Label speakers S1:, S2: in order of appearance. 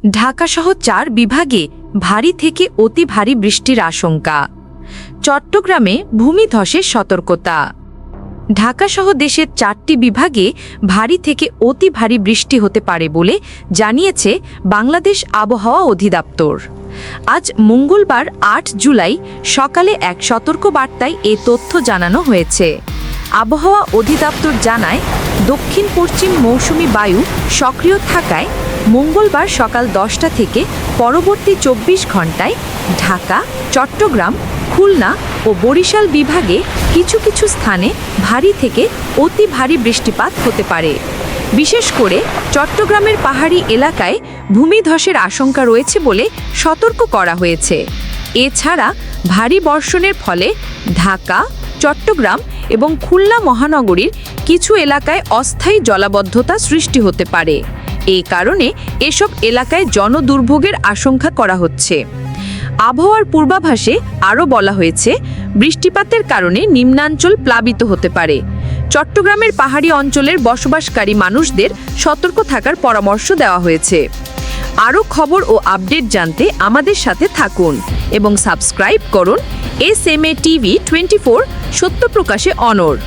S1: ঢাকাসহ 4 বিভাগে ভারী থেকে অতি ভারী বৃষ্টির আশঙ্কা। চট্টগ্রামে ভূমিধসের সতর্কতা। ঢাকাসহ দেশের 4টি বিভাগে ভারী থেকে অতি ভারী বৃষ্টি হতে পারে বলে জানিয়েছে বাংলাদেশ আবহাওয়া অধিদপ্তর। আজ মঙ্গলবার 8 জুলাই সকালে এক সতর্ক বার্তায় এ তথ্য জানানো হয়েছে। আবহাওয়া অধিদপ্তর জানায়, দক্ষিণ পশ্চিম মৌসুমি বায়ু সক্রিয় থাকায় মঙ্গলবার সকাল 10টা থেকে পরবর্তী 24 ঘন্টায় ঢাকা, চট্টগ্রাম, খুলনা ও বরিশাল বিভাগে কিছু কিছু স্থানে ভারী থেকে অতি ভারী বৃষ্টিপাত হতে পারে। বিশেষ করে চট্টগ্রামের পাহাড়ি এলাকায় ভূমিধসের আশঙ্কা রয়েছে বলে সতর্ক করা হয়েছে। এছাড়া ভারী বর্ষণের ফলে ঢাকা, চট্টগ্রাম এবং খুলনা মহানগরীর কিছু এলাকায় অস্থায়ী জলাবদ্ধতা সৃষ্টি হতে পারে। এই কারণে এসব এলাকায় জনদুর্ভোগের আশঙ্কা করা হচ্ছে। আবহাওয়ার পূর্বাভাসে আরও বলা হয়েছে, বৃষ্টিপাতের কারণে নিম্নাঞ্চল প্লাবিত হতে পারে। চট্টগ্রামের পাহাড়ি অঞ্চলের বসবাসকারী মানুষদের সতর্ক থাকার পরামর্শ দেওয়া হয়েছে। আরও খবর ও আপডেট জানতে আমাদের সাথে থাকুন এবং সাবস্ক্রাইব করুন SMA TV 24 সত্য প্রকাশে অনড়।